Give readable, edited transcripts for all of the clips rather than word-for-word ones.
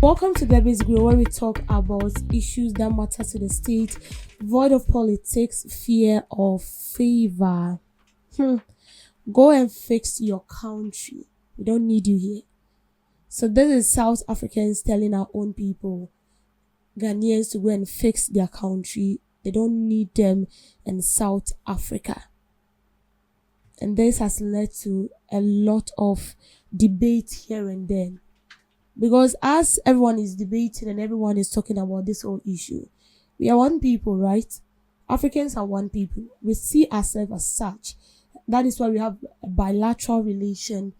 Welcome to the Basic Group, where we talk about issues that matter to the state, void of politics, fear of favor. Go and fix your country. We don't need you here. So this is South Africans telling our own people, Ghanaians, to go and fix their country. They don't need them in South Africa. And this has led to a lot of debate here and there. Because as everyone is debating and everyone is talking about this whole issue, we are one people, right? Africans are one people. We see ourselves as such. That is why we have a bilateral relation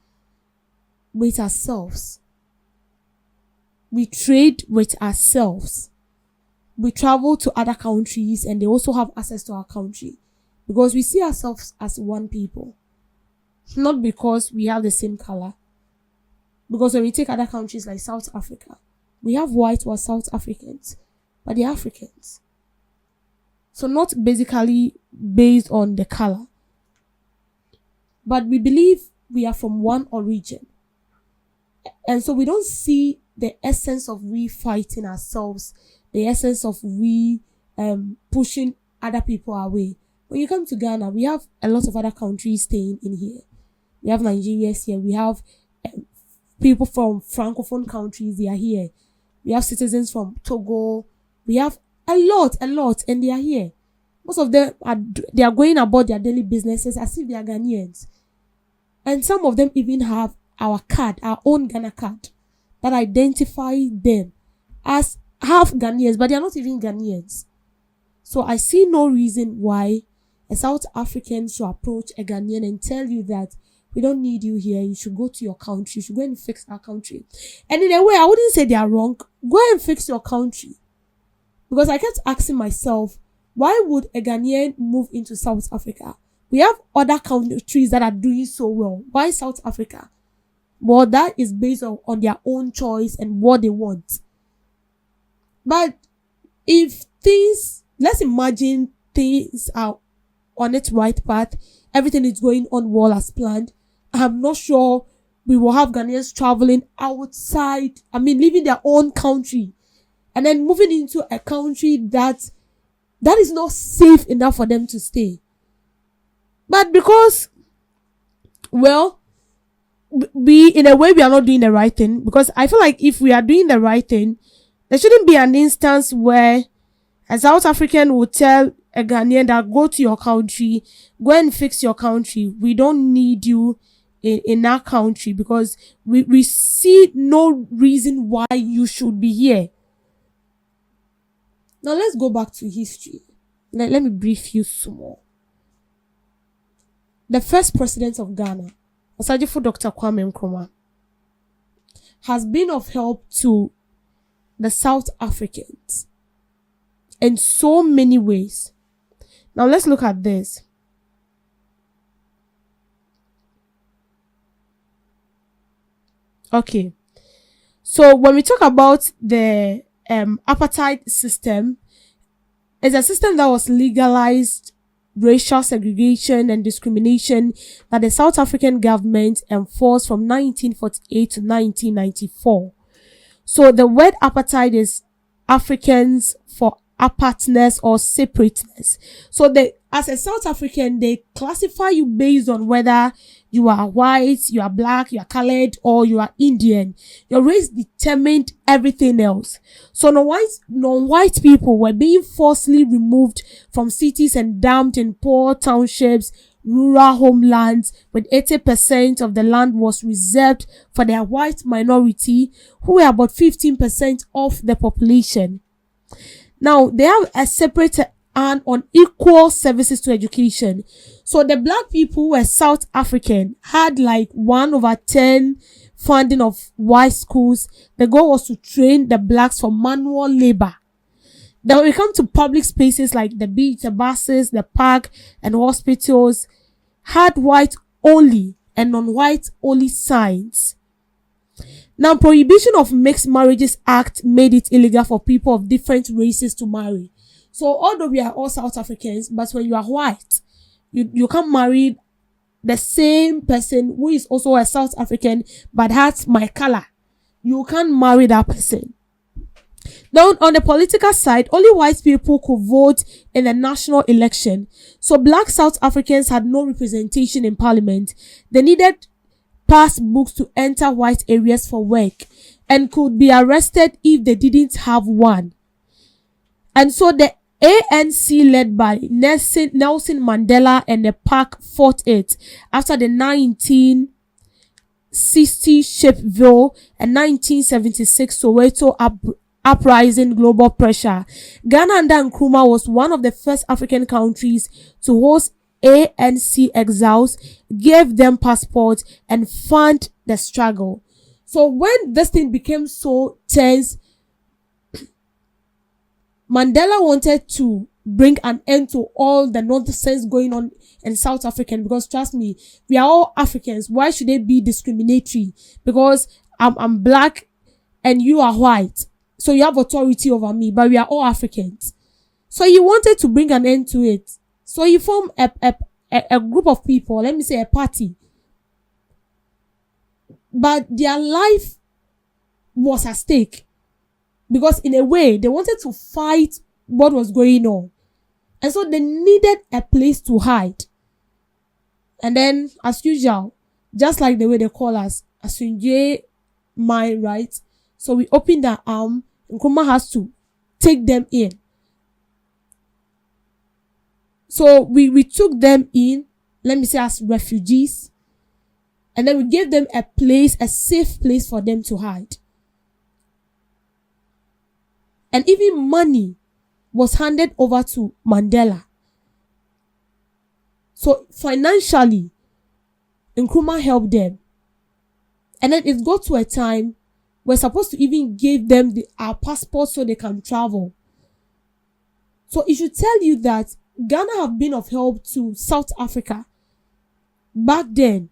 with ourselves. We trade with ourselves. We travel to other countries and they also have access to our country. Because we see ourselves as one people. Not because we have the same color. Because when we take other countries like South Africa, we have white or South Africans, but they're Africans. So not basically based on the color. But we believe we are from one origin. And so we don't see the essence of we fighting ourselves, the essence of we pushing other people away. When you come to Ghana, we have a lot of other countries staying in here. We have Nigerians here. We have people from Francophone countries, they are here. We have citizens from Togo. We have a lot, and they are here. Most of them they are going about their daily businesses as if they are Ghanaians. And some of them even have our card, our own Ghana card, that identify them as half Ghanaians, but they are not even Ghanaians. So I see no reason why a South African should approach a Ghanaian and tell you that we don't need you here. You should go to your country. You should go and fix our country. And in a way, I wouldn't say they are wrong. Go and fix your country. Because I kept asking myself, why would a Ghanaian move into South Africa? We have other countries that are doing so well. Why South Africa? Well, that is based on their own choice and what they want. But if let's imagine things are on its right path, everything is going on well as planned, I'm not sure we will have Ghanaians traveling outside, leaving their own country and then moving into a country that is not safe enough for them to stay. But because, in a way, we are not doing the right thing, because I feel like if we are doing the right thing, there shouldn't be an instance where a South African would tell a Ghanaian that go to your country, go and fix your country. We don't need you in our country, because we see no reason why you should be here. Now let's go back to history. Let me brief you some more. The first president of Ghana, Osajifo Dr. Kwame Nkrumah, has been of help to the South Africans in so many ways. Now let's look at this. Okay. So when we talk about the apartheid system, it's a system that was legalized racial segregation and discrimination that the South African government enforced from 1948 to 1994. So the word apartheid is Africans for apartness or separateness. So as a South African, they classify you based on whether you are white, you are black, you are colored, or you are Indian. Your race determined everything else. So non-white people were being forcibly removed from cities and dumped in poor townships, rural homelands, with 80% of the land was reserved for their white minority, who were about 15% of the population. Now, they have a separate and unequal services to education. So the black people who were South African had like 1/10 funding of white schools. The goal was to train the blacks for manual labor. Then when we come to public spaces like the beach, the buses, the park, and hospitals, had white only and non-white only signs. Now, Prohibition of Mixed Marriages Act made it illegal for people of different races to marry. So although we are all South Africans, but when you are white, you can't marry the same person who is also a South African but has my color. you can't marry that person. Now, on the political side, only white people could vote in the national election. So black South Africans had no representation in parliament. They needed pass books to enter white areas for work and could be arrested if they didn't have one. And so the ANC, led by Nelson Mandela and the PAC, fought it after the 1960 Sharpeville and 1976 Soweto uprising global pressure. Ghana under Nkrumah was one of the first African countries to host ANC exiles, gave them passports, and fund the struggle. So when this thing became so tense, Mandela wanted to bring an end to all the nonsense going on in South Africa, because trust me, we are all Africans. Why should they be discriminatory? Because I'm black and you are white, so you have authority over me, but we are all Africans. So he wanted to bring an end to it. So he formed a group of people, let me say a party. But their life was at stake, because in a way they wanted to fight what was going on. And so they needed a place to hide. And then, as usual, just like the way they call us, Asunje mine, right? So we opened our arm, and Nkrumah has to take them in. So we took them in, let me say, as refugees. And then we gave them a place, a safe place for them to hide. And even money was handed over to Mandela. So financially, Nkrumah helped them. And then it got to a time we're supposed to even give them our passports so they can travel. So it should tell you that Ghana have been of help to South Africa back then,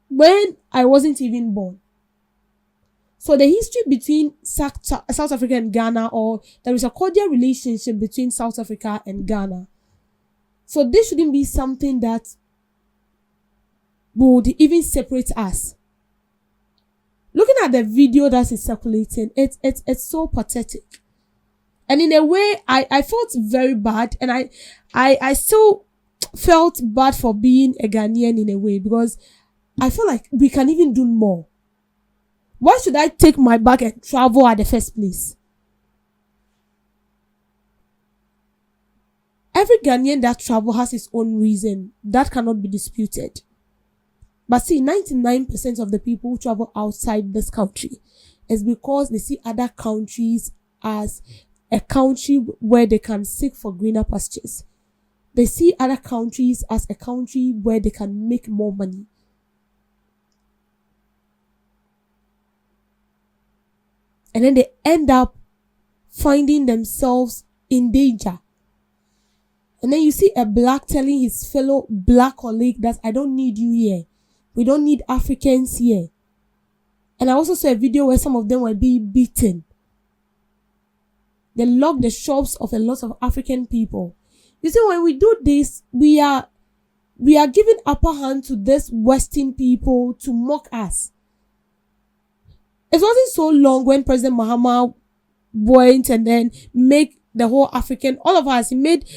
when I wasn't even born. So the history between South Africa and Ghana, or there is a cordial relationship between South Africa and Ghana. So this shouldn't be something that would even separate us. Looking at the video that is circulating, it's so pathetic. And in a way, I felt very bad, and I still felt bad for being a Ghanaian in a way, because I feel like we can even do more. Why should I take my bag and travel at the first place? Every Ghanaian that travel has his own reason. That cannot be disputed. But see, 99% of the people who travel outside this country is because they see other countries as a country where they can seek for greener pastures. They see other countries as a country where they can make more money. And then they end up finding themselves in danger. And then you see a black telling his fellow black colleague that I don't need you here. We don't need Africans here. And I also saw a video where some of them were being beaten. They locked the shops of a lot of African people. You see, when we do this, we are giving upper hand to this Western people to mock us. It wasn't so long when President Mahama went and then make the whole African, all of us, he made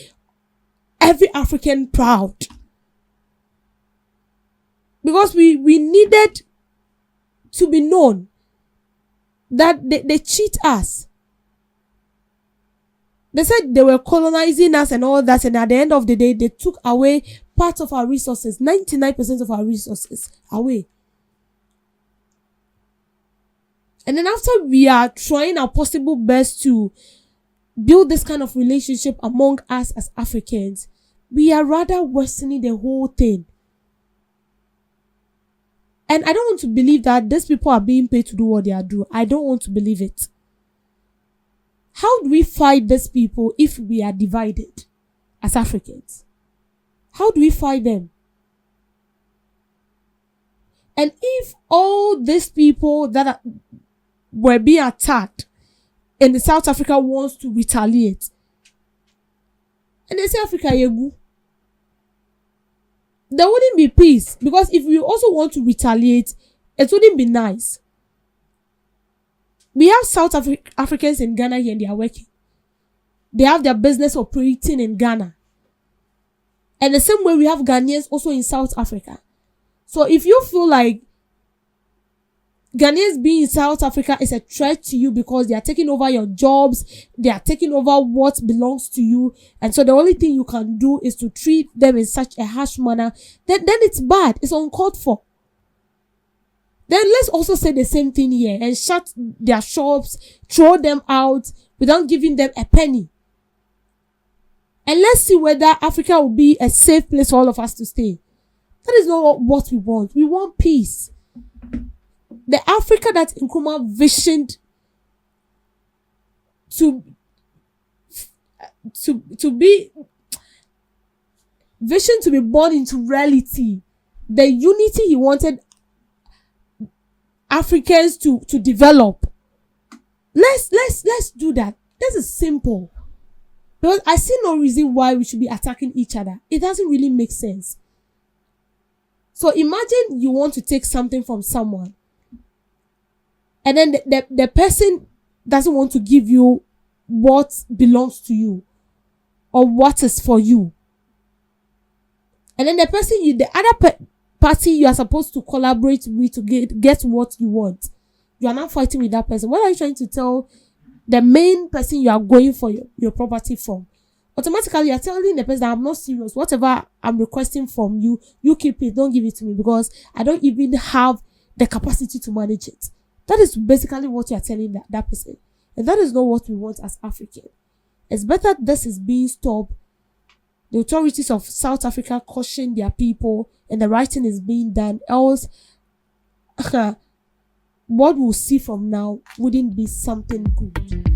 every African proud. Because we needed to be known that they cheat us. They said they were colonizing us and all that, and at the end of the day, they took away part of our resources, 99% of our resources away. And then after we are trying our possible best to build this kind of relationship among us as Africans, we are rather worsening the whole thing. And I don't want to believe that these people are being paid to do what they are doing. I don't want to believe it. How do we fight these people if we are divided as Africans? How do we fight them? And if all these people that were being attacked in the South Africa wants to retaliate, and they say Africa yegu, there wouldn't be peace, because if we also want to retaliate, it wouldn't be nice. We have Africans in Ghana here and they are working. They have their business operating in Ghana. And the same way we have Ghanaians also in South Africa. So if you feel like Ghanaians being in South Africa is a threat to you because they are taking over your jobs, they are taking over what belongs to you, and so the only thing you can do is to treat them in such a harsh manner, then it's bad. It's uncalled for. Then let's also say the same thing here and shut their shops, throw them out without giving them a penny. And let's see whether Africa will be a safe place for all of us to stay. That is not what we want. We want peace. The Africa that Nkrumah visioned to be born into reality. The unity he wanted Africans to develop. Let's do that. This is simple. Because I see no reason why we should be attacking each other. It doesn't really make sense. So imagine you want to take something from someone, and then the person doesn't want to give you what belongs to you or what is for you. And then the person, the other party you are supposed to collaborate with to get what you want, you are not fighting with that person. What are you trying to tell the main person you are going for your property from? Automatically, you are telling the person, I'm not serious. Whatever I'm requesting from you, you keep it. Don't give it to me because I don't even have the capacity to manage it. That is basically what you are telling that person. And that is not what we want as Africans. It's better this is being stopped. The authorities of South Africa caution their people and the right thing is being done. Else, what we'll see from now wouldn't be something good.